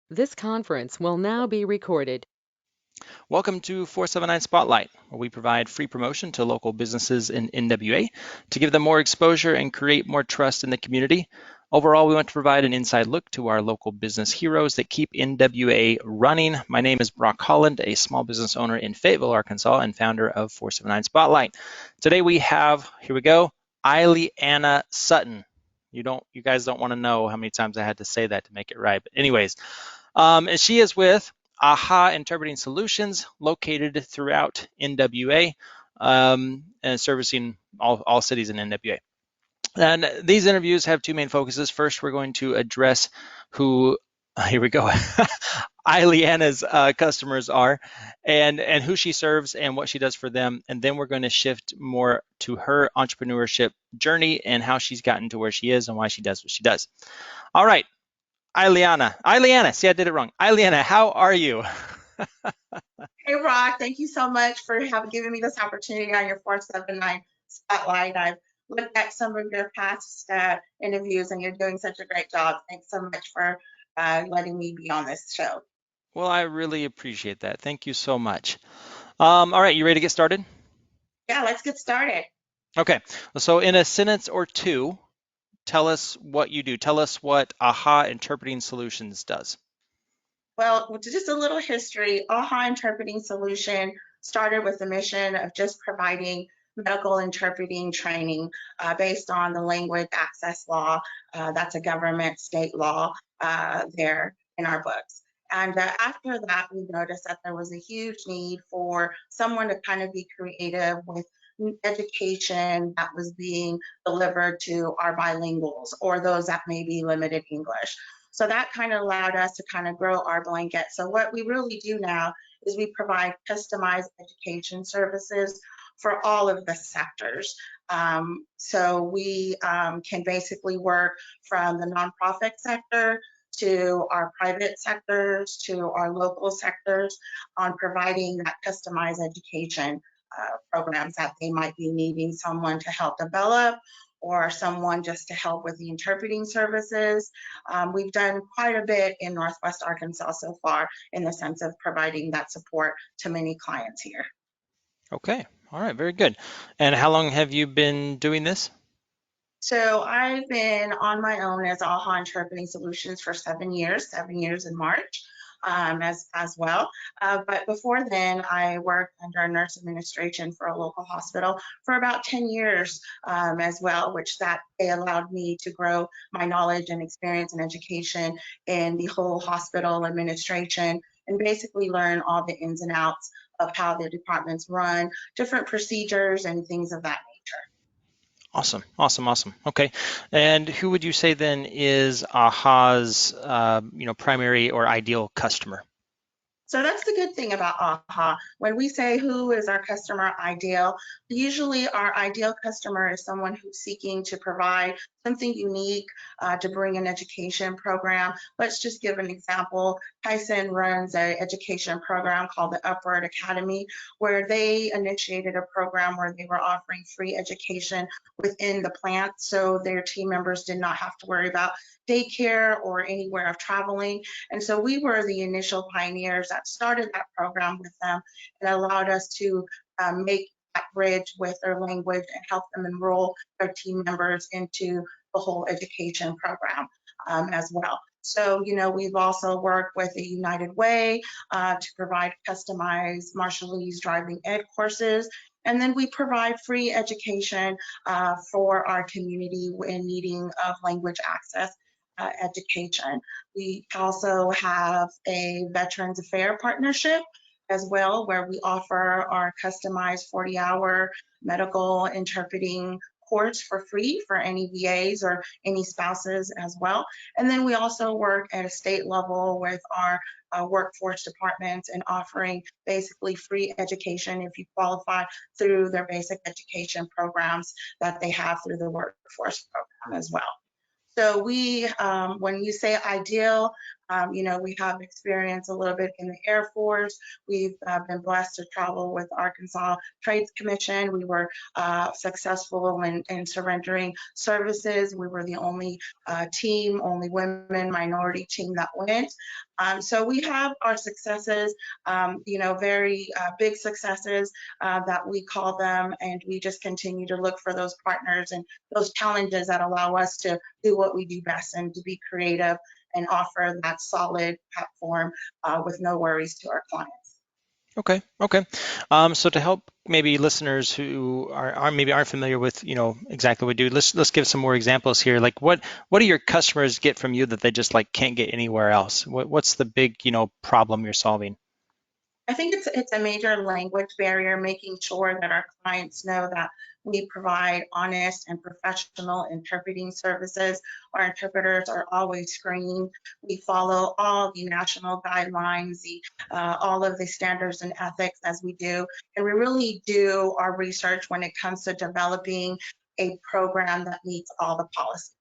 This conference will now be recorded. Welcome to 479 Spotlight, where we provide free promotion to local businesses in NWA to give them more exposure and create more trust in the community. Overall, we want to provide an inside look to our local business heroes that keep NWA running. My name is Brock Holland, a small business owner in Fayetteville, Arkansas, and founder of 479 Spotlight. Today we have, here we go, Iliana Sutton. You guys don't want to know how many times I had to say that to make it right. But anyways, and she is with AHA Interpreting Solutions, located throughout NWA, and servicing all cities in NWA. And these interviews have two main focuses. First, we're going to address who, here we go, Iliana's customers are, and who she serves and what she does for them. And then we're going to shift more to her entrepreneurship journey and how she's gotten to where she is and why she does what she does. All right, Iliana, see, I did it wrong. Iliana, how are you? Hey, Rock, thank you so much for giving me this opportunity on your 479 Spotlight. I've looked at some of your past interviews and you're doing such a great job. Thanks so much for letting me be on this show. Well, I really appreciate that. Thank you so much. All right, you ready to get started? Yeah, let's get started. Okay, so in a sentence or two, tell us what you do. Tell us what AHA Interpreting Solutions does. Well, just a little history. AHA Interpreting Solution started with the mission of just providing medical interpreting training based on the language access law. That's a government state law there in our books. And after that, we noticed that there was a huge need for someone to kind of be creative with education that was being delivered to our bilinguals or those that may be limited English. So that kind of allowed us to kind of grow our blanket. So what we really do now is we provide customized education services for all of the sectors. So we can basically work from the nonprofit sector to our private sectors to our local sectors on providing that customized education programs that they might be needing someone to help develop or someone just to help with the interpreting services. We've done quite a bit in Northwest Arkansas so far in the sense of providing that support to many clients here. Okay, all right, very good. And how long have you been doing this? So I've been on my own as AHA Interpreting Solutions for 7 years in March. As well. But before then, I worked under nurse administration for a local hospital for about 10 years as well, which that they allowed me to grow my knowledge and experience and education in the whole hospital administration and basically learn all the ins and outs of how the departments run, different procedures and things of that nature. Awesome, awesome, awesome. Okay, and who would you say then is AHA's primary or ideal customer? So that's the good thing about AHA. When we say who is our customer ideal, usually our ideal customer is someone who's seeking to provide something unique to bring an education program. Let's just give an example. Tyson runs an education program called the Upward Academy, where they initiated a program where they were offering free education within the plant, so their team members did not have to worry about daycare or anywhere of traveling. And so we were the initial pioneers that started that program with them and allowed us to make that bridge with their language and help them enroll their team members into the whole education program as well. So, we've also worked with the United Way to provide customized Marshallese driving ed courses. And then we provide free education for our community in needing of language access education. We also have a Veterans Affairs partnership as well, where we offer our customized 40-hour medical interpreting course for free for any VAs or any spouses as well. And then we also work at a state level with our workforce departments and offering basically free education if you qualify through their basic education programs that they have through the workforce program as well. So we, when you say ideal, We have experience a little bit in the Air Force. We've been blessed to travel with Arkansas Trades Commission. We were successful in surrendering services. We were the only team, only women minority team that went. So we have our successes, very big successes that we call them, and we just continue to look for those partners and those challenges that allow us to do what we do best and to be creative and offer that solid platform with no worries to our clients. Okay. Okay. So to help maybe listeners who aren't familiar with exactly what we do, let's give some more examples here. Like what do your customers get from you that they just like can't get anywhere else? What's the big problem you're solving? I think it's a major language barrier, making sure that our clients know that we provide honest and professional interpreting services. Our interpreters are always screened. We follow all the national guidelines, all of the standards and ethics as we do, and we really do our research when it comes to developing a program that meets all the policies.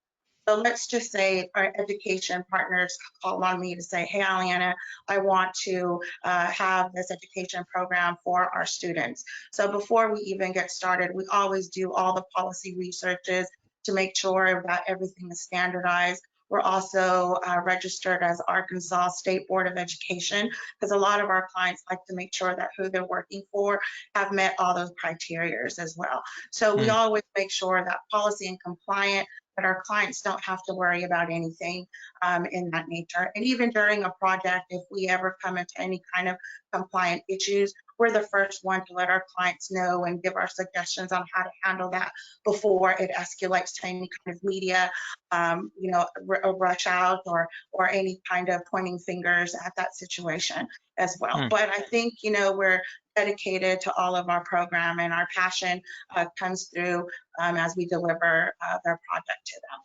So let's just say our education partners call on me to say, hey, Iliana, I want to have this education program for our students. So before we even get started, we always do all the policy researches to make sure that everything is standardized. We're also registered as Arkansas State Board of Education, because a lot of our clients like to make sure that who they're working for have met all those criteria as well. So we always make sure that policy and compliant, that our clients don't have to worry about anything in that nature. And even during a project, if we ever come into any kind of compliant issues, we're the first one to let our clients know and give our suggestions on how to handle that before it escalates to any kind of media, a rush out or any kind of pointing fingers at that situation as well. But I think, we're dedicated to all of our program, and our passion comes through as we deliver their project to them.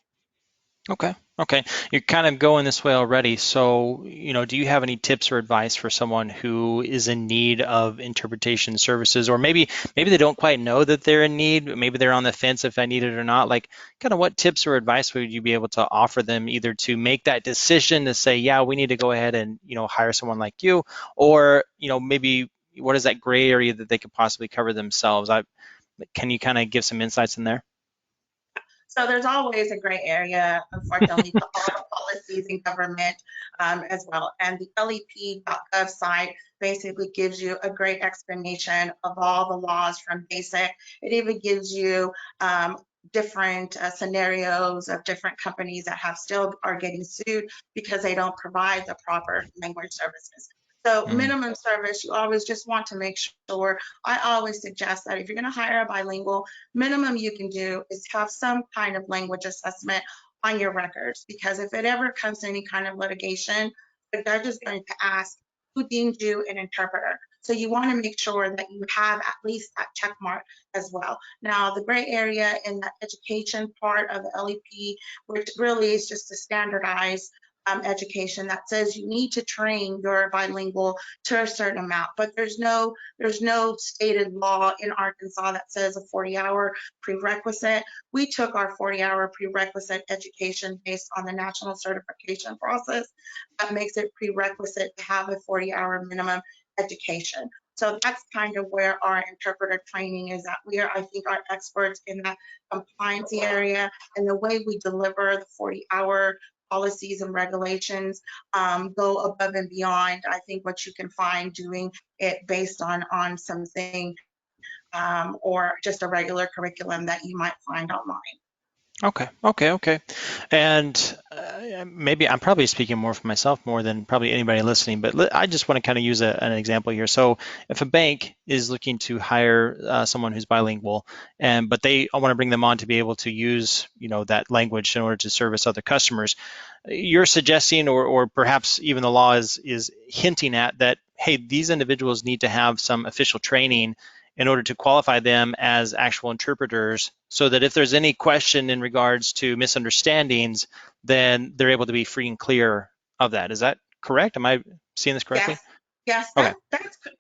Okay. Okay. You're kind of going this way already. So, do you have any tips or advice for someone who is in need of interpretation services, or maybe they don't quite know that they're in need, maybe they're on the fence if I need it or not? Like, kind of what tips or advice would you be able to offer them, either to make that decision to say, yeah, we need to go ahead and, hire someone like you, or, maybe what is that gray area that they could possibly cover themselves? Can you kind of give some insights in there? So there's always a gray area, unfortunately, to all the policies in government as well. And the LEP.gov site basically gives you a great explanation of all the laws from basic. It even gives you different scenarios of different companies that still are getting sued because they don't provide the proper language services. So minimum service, you always just want to make sure. I always suggest that if you're going to hire a bilingual, minimum you can do is have some kind of language assessment on your records, because if it ever comes to any kind of litigation, the judge is going to ask, who deemed you an interpreter? So you want to make sure that you have at least that check mark as well. Now, the gray area in the education part of the LEP, which really is just to standardize education that says you need to train your bilingual to a certain amount, but there's no stated law in Arkansas that says a 40-hour prerequisite. We took our 40-hour prerequisite education based on the national certification process that makes it prerequisite to have a 40-hour minimum education. So that's kind of where our interpreter training is at. We are, I think, our experts in that compliance area, and the way we deliver the 40-hour policies and regulations go above and beyond, I think, what you can find doing it based on something or just a regular curriculum that you might find online. Okay. And maybe I'm probably speaking more for myself more than probably anybody listening, but I just want to kind of use an example here. So if a bank is looking to hire someone who's bilingual, but I want to bring them on to be able to use, that language in order to service other customers, you're suggesting, or perhaps even the law is hinting at that, hey, these individuals need to have some official training in order to qualify them as actual interpreters, so that if there's any question in regards to misunderstandings, then they're able to be free and clear of that. Is that correct? Am I seeing this correctly? Yes, Okay.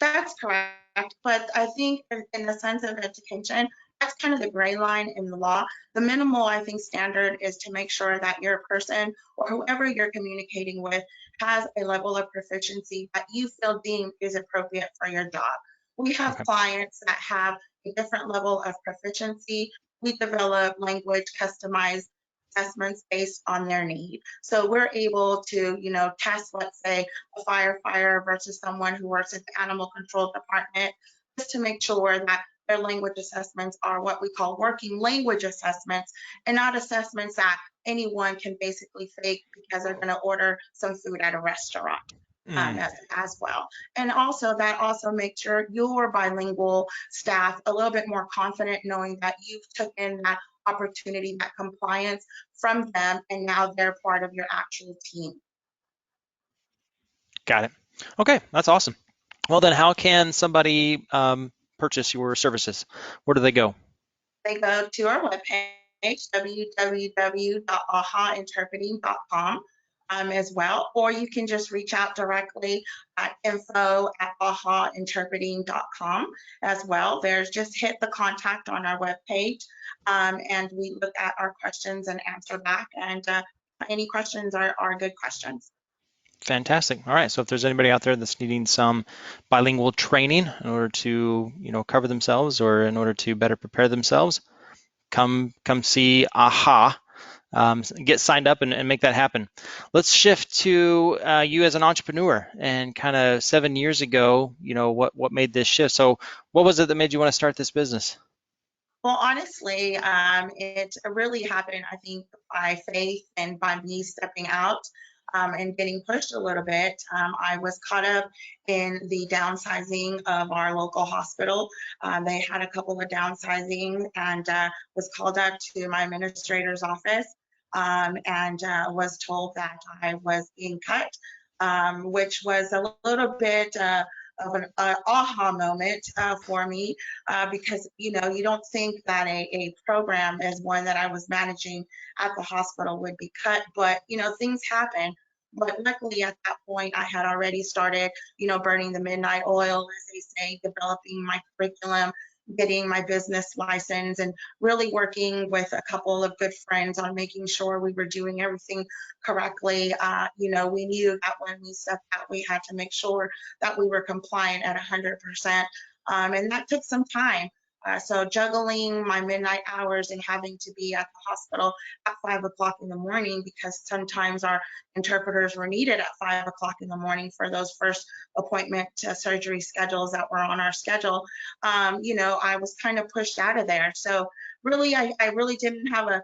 that's correct. But I think in the sense of education, that's kind of the gray line in the law. The minimal, I think, standard is to make sure that your person or whoever you're communicating with has a level of proficiency that you feel deemed is appropriate for your job. We have Okay. clients that have a different level of proficiency. We develop language customized assessments based on their need. So we're able to, test, let's say, a firefighter versus someone who works at the animal control department, just to make sure that their language assessments are what we call working language assessments, and not assessments that anyone can basically fake because they're going to order some food at a restaurant. Mm. As well. And also that also makes your bilingual staff a little bit more confident knowing that you've taken that opportunity, that compliance from them, and now they're part of your actual team. Got it. Okay, that's awesome. Well, then how can somebody purchase your services? Where do they go? They go to our webpage, www.ahainterpreting.com, as well, or you can just reach out directly at info@ahainterpreting.com as well. There's just hit the contact on our webpage, and we look at our questions and answer back. And any questions are good questions. Fantastic. All right. So if there's anybody out there that's needing some bilingual training in order to, cover themselves or in order to better prepare themselves, come see AHA. Get signed up and make that happen. Let's shift to you as an entrepreneur and kind of 7 years ago, what made this shift? So what was it that made you want to start this business? Well, honestly, it really happened, I think, by faith and by me stepping out and getting pushed a little bit. I was caught up in the downsizing of our local hospital. They had a couple of downsizing and was called up to my administrator's office and was told that I was being cut, which was a little bit of an aha moment for me because you don't think that a program as one that I was managing at the hospital would be cut, but things happen. But luckily at that point I had already started burning the midnight oil, as they say, developing my curriculum, getting my business license, and really working with a couple of good friends on making sure we were doing everything correctly. We knew that when we stepped out, we had to make sure that we were compliant at 100%. And that took some time. So juggling my midnight hours and having to be at the hospital at 5 o'clock in the morning, because sometimes our interpreters were needed at 5 o'clock in the morning for those first appointment surgery schedules that were on our schedule. I was kind of pushed out of there. So really, I really didn't have a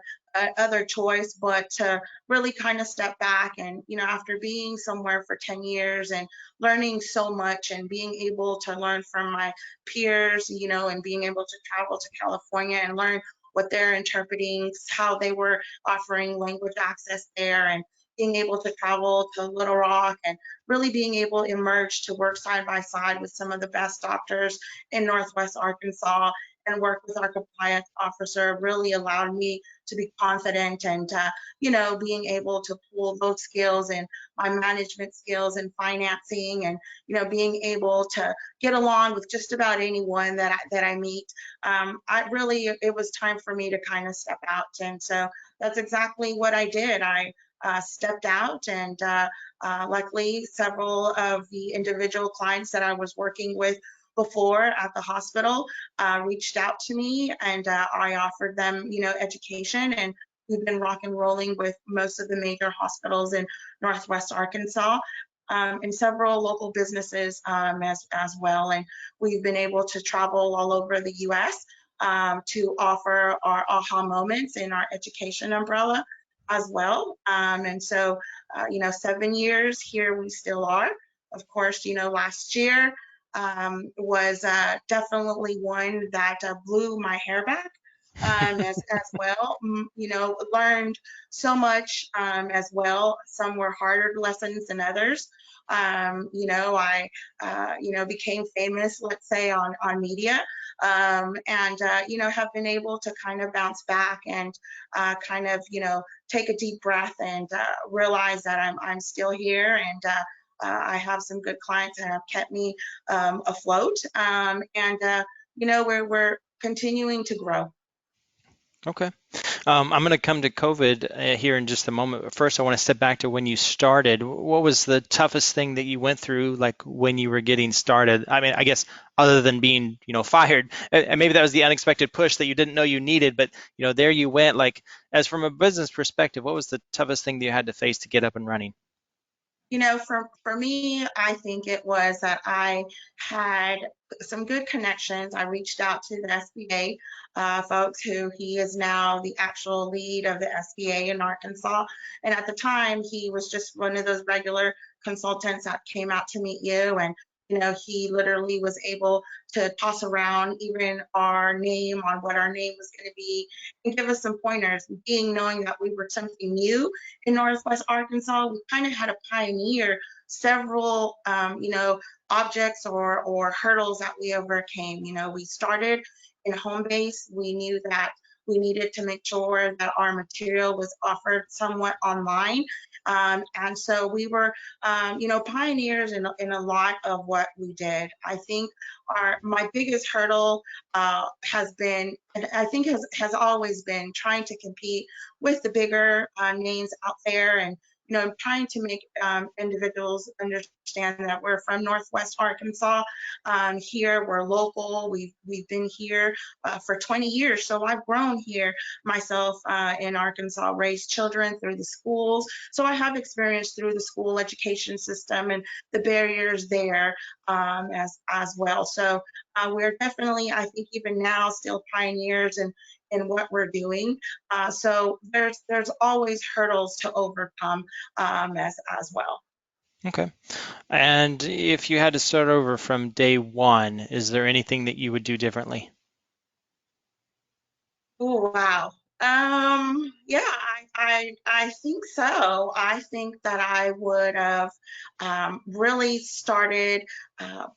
other choice but to really kind of step back. And after being somewhere for 10 years and learning so much and being able to learn from my peers, and being able to travel to California and learn what they're interpreting, how they were offering language access there, and being able to travel to Little Rock and really being able to emerge to work side by side with some of the best doctors in Northwest Arkansas and work with our compliance officer really allowed me to be confident and, being able to pull those skills and my management skills and financing and, being able to get along with just about anyone that I meet. It was time for me to kind of step out. And so that's exactly what I did. I stepped out and luckily several of the individual clients that I was working with before at the hospital reached out to me, and I offered them, education, and we've been rock and rolling with most of the major hospitals in Northwest Arkansas. And several local businesses as well. And we've been able to travel all over the US to offer our aha moments in our education umbrella as well. And so, 7 years here we still are. Of course, last year was definitely one that blew my hair back as well. Learned so much as well. Some were harder lessons than others. I became famous, let's say, on media, and have been able to kind of bounce back and kind of take a deep breath and realize that I'm still here, and I have some good clients that have kept me afloat. We're continuing to grow. Okay. I'm going to come to COVID here in just a moment. But first, I want to step back to when you started. What was the toughest thing that you went through, like when you were getting started? I mean, I guess other than being, fired, and maybe that was the unexpected push that you didn't know you needed, but there you went. Like, as from a business perspective, what was the toughest thing that you had to face to get up and running? For me, I think it was that I had some good connections. I reached out to the SBA folks, who he is now the actual lead of the SBA in Arkansas. And at the time, he was just one of those regular consultants that came out to meet you. And he literally was able to toss around even our name on what our name was going to be and give us some pointers. Being knowing that we were something new in Northwest Arkansas, we kind of had to pioneer several, objects or hurdles that we overcame. We started in home base. We knew that we needed to make sure that our material was offered somewhat online. And so we were, pioneers in a lot of what we did. I think my biggest hurdle has been, and I think has always been, trying to compete with the bigger names out there, and trying to make individuals understand that we're from Northwest Arkansas. Here we're local. We've been here for 20 years, so I've grown here myself in Arkansas, raised children through the schools. So I have experience through the school education system and the barriers there as well. So we're definitely, I think, even now still pioneers in what we're doing. So there's always hurdles to overcome as well. Okay. And if you had to start over from day one, is there anything that you would do differently? Oh, wow. Yeah, I think so. I think that I would have really started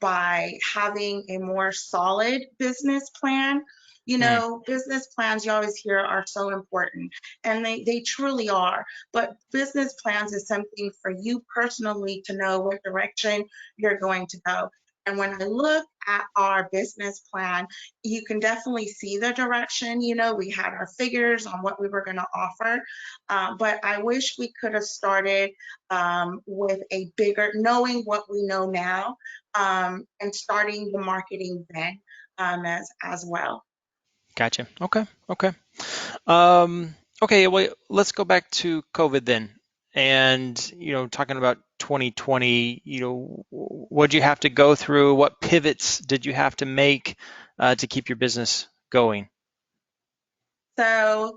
by having a more solid business plan. Hmm. Business plans you always hear are so important, and they truly are. But business plans is something for you personally to know what direction you're going to go. And when I look at our business plan, you can definitely see the direction. We had our figures on what we were going to offer, but I wish we could have started with a bigger, knowing what we know now, and starting the marketing then as well. Gotcha. Okay. Okay. Um, okay. Well, let's go back to COVID then. And, talking about 2020, what did you have to go through? What pivots did you have to make to keep your business going? So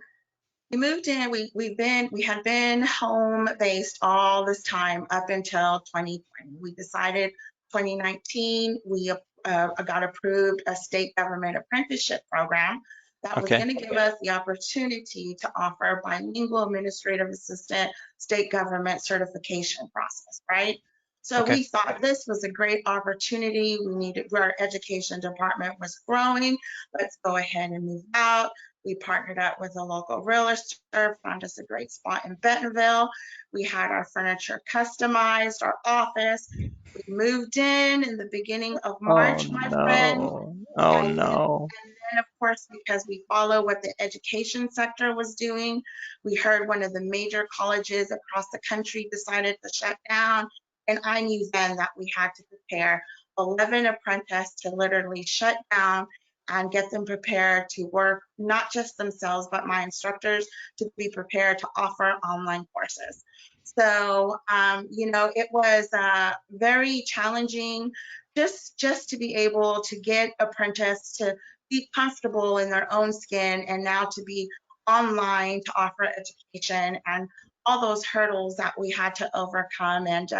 we moved in. We had been home based all this time up until 2020. We decided 2019 we got approved a state government apprenticeship program that was Okay. going to give us the opportunity to offer bilingual administrative assistant state government certification process, right? So Okay. we thought this was a great opportunity. Our education department was growing. Let's go ahead and move out. We partnered up with a local realtor, found us a great spot in Bentonville. We had our furniture customized, our office. We moved in the beginning of Oh March, my friend. no. Oh no. And then, of course, because we follow what the education sector was doing, we heard one of the major colleges across the country decided to shut down. And I knew then that we had to prepare 11 apprentices to literally shut down and get them prepared to work, not just themselves, but my instructors to be prepared to offer online courses. So, it was very challenging just to be able to get apprentices to be comfortable in their own skin, and now to be online to offer education, and all those hurdles that we had to overcome. And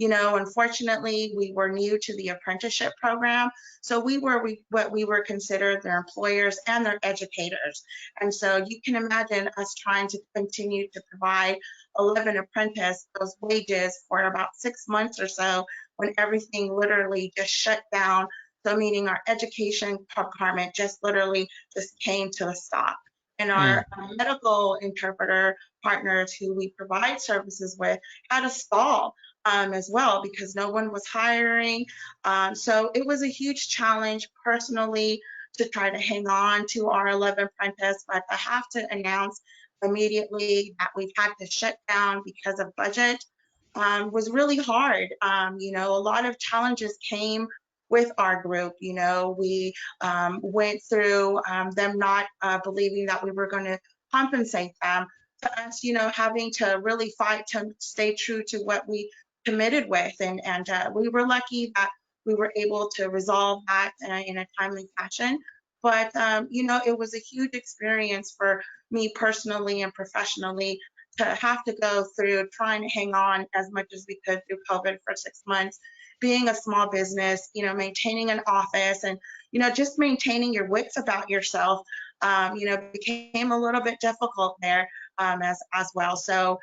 unfortunately, we were new to the apprenticeship program, so what we were considered their employers and their educators. And so you can imagine us trying to continue to provide 11 apprentices those wages for about 6 months or so, when everything literally just shut down. So meaning our education department just literally just came to a stop. And Mm. our medical interpreter partners who we provide services with had a stall as well, because no one was hiring. So it was a huge challenge personally to try to hang on to our 11 apprentices, but I have to announce immediately that we've had to shut down because of budget. Was really hard. A lot of challenges came with our group. We went through them not believing that we were going to compensate them, to us, having to really fight to stay true to what we committed with. And we were lucky that we were able to resolve that in a timely fashion. But, it was a huge experience for me personally and professionally to have to go through trying to hang on as much as we could through COVID for 6 months, being a small business, maintaining an office and, just maintaining your wits about yourself, became a little bit difficult there as well. So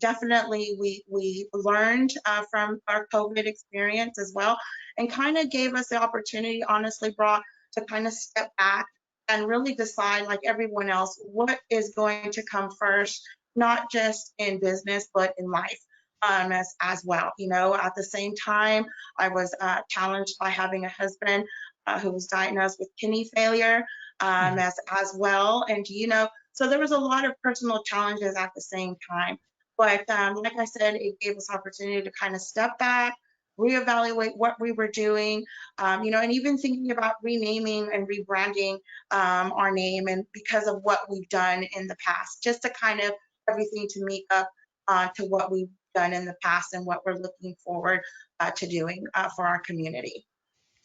definitely we learned from our COVID experience as well, and kind of gave us the opportunity, honestly, Brock, to kind of step back and really decide, like everyone else, what is going to come first, not just in business, but in life as well. At the same time, I was challenged by having a husband who was diagnosed with kidney failure as well. And, so there was a lot of personal challenges at the same time. But like I said, it gave us opportunity to kind of step back, reevaluate what we were doing, and even thinking about renaming and rebranding our name, and because of what we've done in the past, just to kind of everything to meet up to what we've done in the past and what we're looking forward to doing for our community.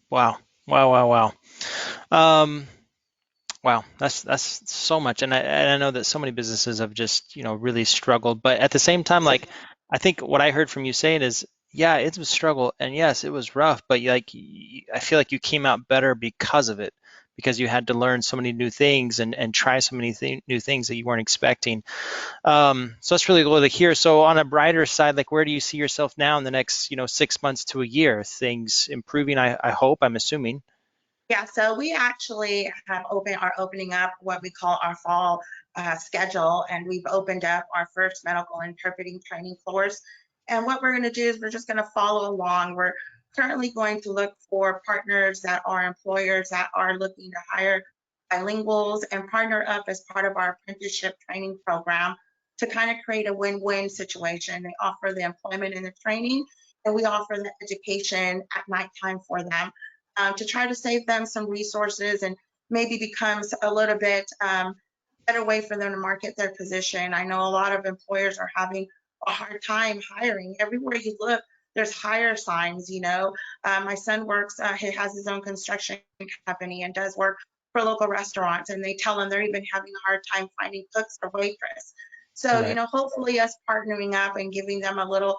Wow. Wow, wow, wow. Wow, that's so much, and I know that so many businesses have just really struggled. But at the same time, like I think what I heard from you saying is, yeah, it was a struggle, and yes, it was rough. But I feel like you came out better because of it, because you had to learn so many new things and try so many new things that you weren't expecting. So that's really cool to hear. So on a brighter side, like where do you see yourself now in the next 6 months to a year? Things improving, I hope. I'm assuming. Yeah, so we actually are opening up what we call our fall schedule, and we've opened up our first medical interpreting training course. And what we're going to do is we're just going to follow along. We're currently going to look for partners that are employers that are looking to hire bilinguals and partner up as part of our apprenticeship training program to kind of create a win-win situation. They offer the employment and the training, and we offer the education at nighttime for them to try to save them some resources and maybe becomes a little bit better way for them to market their position. I know a lot of employers are having a hard time hiring. Everywhere you look, there's hire signs. My son works, he has his own construction company and does work for local restaurants, and they tell him they're even having a hard time finding cooks or waitress. So, Right. hopefully us partnering up and giving them a little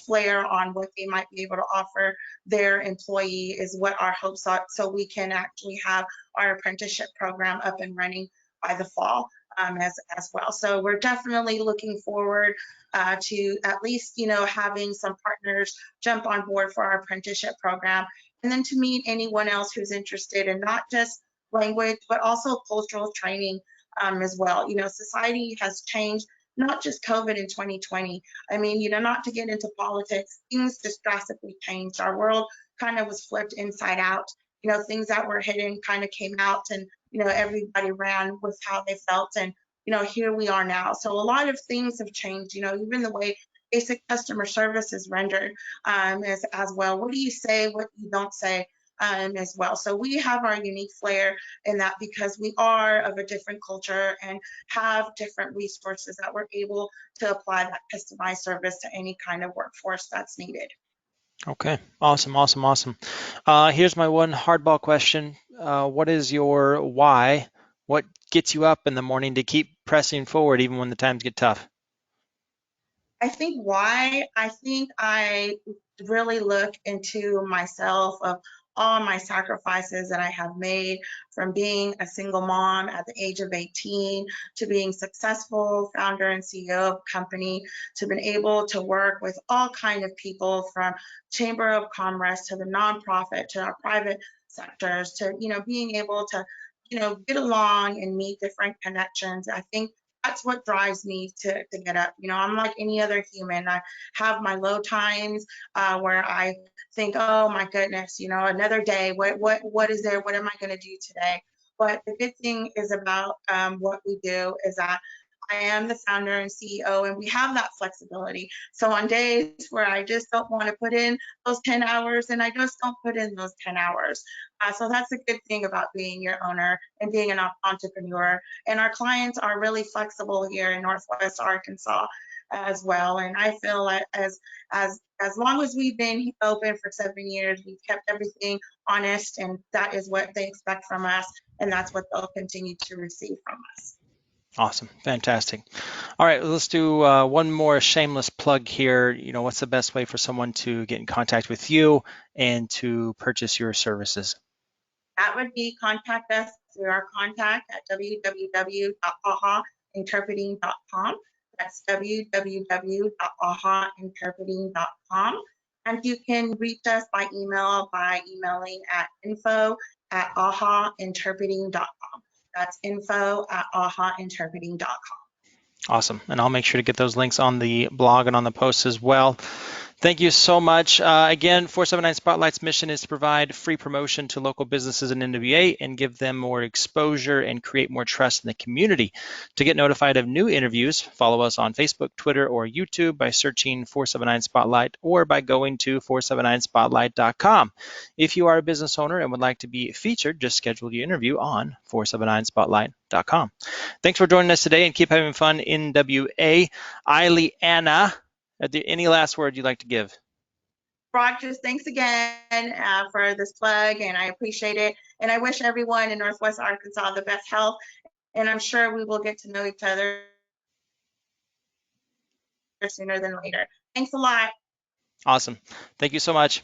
flair on what they might be able to offer their employee is what our hopes are, so we can actually have our apprenticeship program up and running by the fall as well. So we're definitely looking forward to at least, having some partners jump on board for our apprenticeship program, and then to meet anyone else who's interested in not just language, but also cultural training as well. Society has changed, not just COVID in 2020. I mean, not to get into politics, things just drastically changed. Our world kind of was flipped inside out. Things that were hidden kind of came out, and, everybody ran with how they felt. And, here we are now. So a lot of things have changed, even the way basic customer service is rendered as well. What do you say, what you don't say as well. So we have our unique flair in that because we are of a different culture and have different resources that we're able to apply that customized service to any kind of workforce that's needed. Okay, awesome, awesome, awesome. Here's my one hardball question. What is your why? What gets you up in the morning to keep pressing forward even when the times get tough? I think I really look into myself of all my sacrifices that I have made, from being a single mom at the age of 18 to being successful founder and CEO of a company, to being able to work with all kind of people from Chamber of Commerce to the nonprofit to our private sectors, to being able to get along and meet different connections. I think that's what drives me to get up. You know, I'm like any other human. I have my low times where I think, oh my goodness, you know, another day. What is there? What am I going to do today? But the good thing is about what we do is that I am the founder and CEO, and we have that flexibility. So on days where I just don't want to put in those 10 hours, and I just don't put in those 10 hours. So that's a good thing about being your owner and being an entrepreneur. And our clients are really flexible here in Northwest Arkansas as well. And I feel like as long as we've been open for 7 years, we've kept everything honest, and that is what they expect from us, and that's what they'll continue to receive from us. Awesome. Fantastic. All right, let's do one more shameless plug here. You know, what's the best way for someone to get in contact with you and to purchase your services? That would be contact us through our contact at www.ahainterpreting.com. That's www.ahainterpreting.com. And you can reach us by email by emailing at info@ahainterpreting.com. That's info@ahainterpreting.com. Awesome. And I'll make sure to get those links on the blog and on the post as well. Thank you so much. Again, 479 Spotlight's mission is to provide free promotion to local businesses in NWA and give them more exposure and create more trust in the community. To get notified of new interviews, follow us on Facebook, Twitter, or YouTube by searching 479 Spotlight or by going to 479spotlight.com. If you are a business owner and would like to be featured, just schedule your interview on 479spotlight.com. Thanks for joining us today, and keep having fun in NWA. Iliana, any last word you'd like to give? Brock, just thanks again for this plug, and I appreciate it. And I wish everyone in Northwest Arkansas the best health, and I'm sure we will get to know each other sooner than later. Thanks a lot. Awesome. Thank you so much.